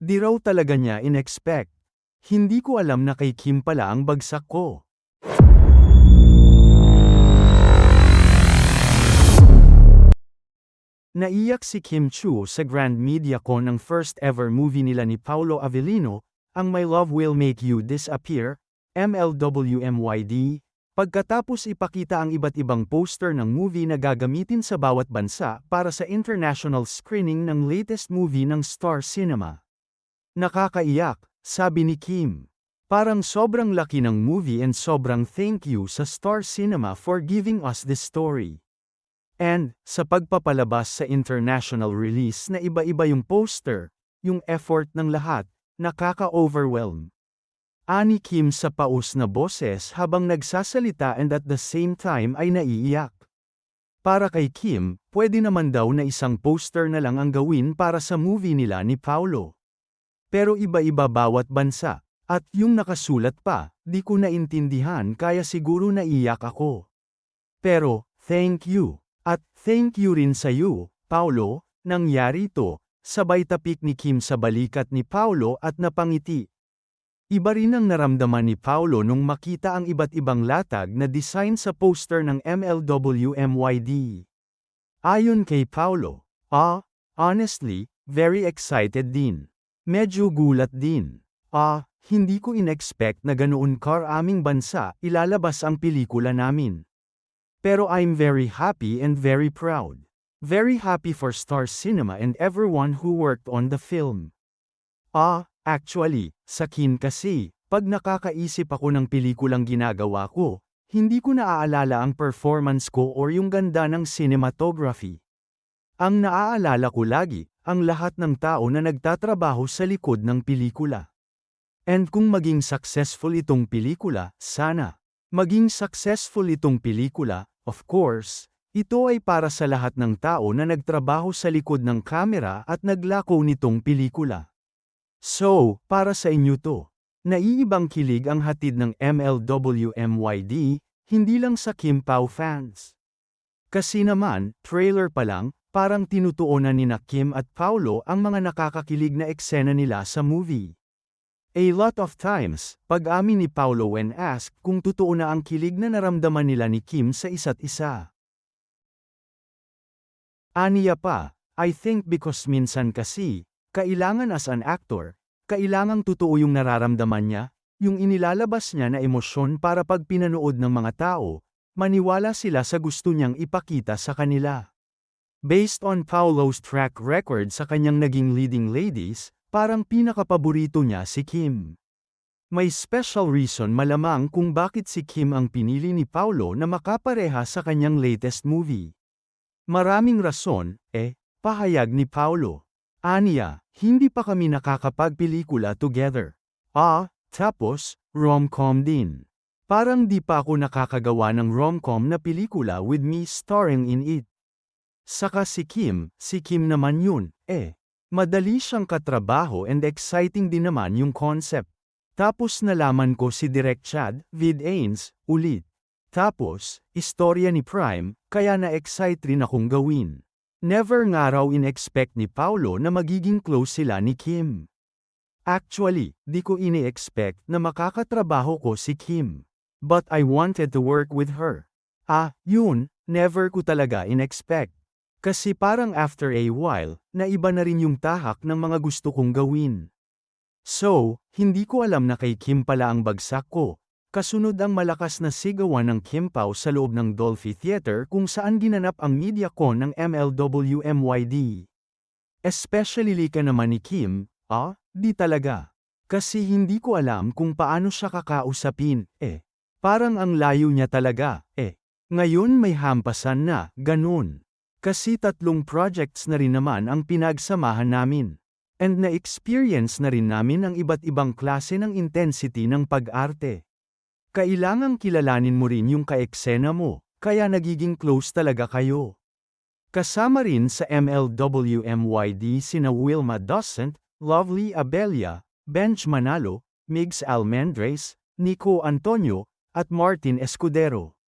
Di raw talaga niya in-expect. Hindi ko alam na kay Kim pala ang bagsak ko. Naiyak si Kim Chiu sa Grand MediaCon ng first ever movie nila ni Paolo Avellino, ang My Love Will Make You Disappear, MLWMYD, pagkatapos ipakita ang iba't ibang poster ng movie na gagamitin sa bawat bansa para sa international screening ng latest movie ng Star Cinema. Nakakaiyak, sabi ni Kim. Parang sobrang laki ng movie and sobrang thank you sa Star Cinema for giving us this story. And, sa pagpapalabas sa international release na iba-iba yung poster, yung effort ng lahat, nakaka-overwhelm. Ani Kim sa paus na boses habang nagsasalita and at the same time ay naiiyak. Para kay Kim, pwede naman daw na isang poster na lang ang gawin para sa movie nila ni Paolo. Pero iba-iba bawat bansa, at yung nakasulat pa, di ko naintindihan kaya siguro naiyak ako. Pero, thank you. At thank you rin sa iyo, Paolo, nangyari ito, sabay tapik ni Kim sa balikat ni Paolo at napangiti. Iba rin ang naramdaman ni Paolo nung makita ang iba't ibang latag na design sa poster ng MLWMYD. Ayon kay Paolo, honestly, very excited din. Medyo gulat din. Hindi ko in-expect na ganoon karaming bansa ilalabas ang pelikula namin. Pero I'm very happy and very proud. Very happy for Star Cinema and everyone who worked on the film. Actually, sa kin kasi, pag nakakaisip ako ng pelikulang ginagawa ko, hindi ko naaalala ang performance ko or yung ganda ng cinematography. Ang naaalala ko lagi, ang lahat ng tao na nagtatrabaho sa likod ng pelikula. And kung maging successful itong pelikula, sana. Maging successful itong pelikula, of course, ito ay para sa lahat ng tao na nagtrabaho sa likod ng kamera at naglako nitong pelikula. So, para sa inyo to. Naiibang kilig ang hatid ng MLWMYD, hindi lang sa Kim Pao fans. Kasi naman, trailer pa lang, parang tinutuonan ni Kim at Paolo ang mga nakakakilig na eksena nila sa movie. A lot of times, pag-amin ni Paolo when asked kung totoo na ang kilig na naramdaman nila ni Kim sa isa't isa. Aniya pa, I think because minsan kasi, kailangan as an actor, kailangang totoo yung nararamdaman niya, yung inilalabas niya na emosyon para pag pinanood ng mga tao, maniwala sila sa gusto niyang ipakita sa kanila. Based on Paolo's track record sa kanyang naging leading ladies, parang pinakapaborito niya si Kim. May special reason malamang kung bakit si Kim ang pinili ni Paolo na makapareha sa kanyang latest movie. Maraming rason, pahayag ni Paolo. Aniya, hindi pa kami nakakapagpelikula together. Tapos, rom-com din. Parang di pa ako nakakagawa ng rom-com na pelikula with me starring in it. Saka si Kim naman yun, Madali siyang katrabaho and exciting din naman yung concept. Tapos nalaman ko si Direk Chad Vidains ulit. Tapos, istorya ni Prime, kaya na-excite rin akong gawin. Never nga raw in-expect ni Paolo na magiging close sila ni Kim. Actually, di ko ini-expect na makakatrabaho ko si Kim. But I wanted to work with her. Yun, never ko talaga in-expect. Kasi parang after a while, naiba na rin yung tahak ng mga gusto kong gawin. So, hindi ko alam na kay Kim pala ang bagsak ko. Kasunod ang malakas na sigawan ng Kim Pao sa loob ng Dolphy Theater kung saan ginanap ang MediaCon ng MLWMYD. Especially lika naman ni Kim, di talaga. Kasi hindi ko alam kung paano siya kakausapin, Parang ang layo niya talaga, Ngayon may hampasan na, ganun. Kasi 3 projects na rin naman ang pinagsamahan namin. And na-experience na rin namin ang iba't ibang klase ng intensity ng pag-arte. Kailangang kilalanin mo rin yung kaeksena mo, kaya nagiging close talaga kayo. Kasama rin sa MLWMYD sina Wilma Docent, Lovely Abella, Benj Manalo, Migs Almendres, Nico Antonio, at Martin Escudero.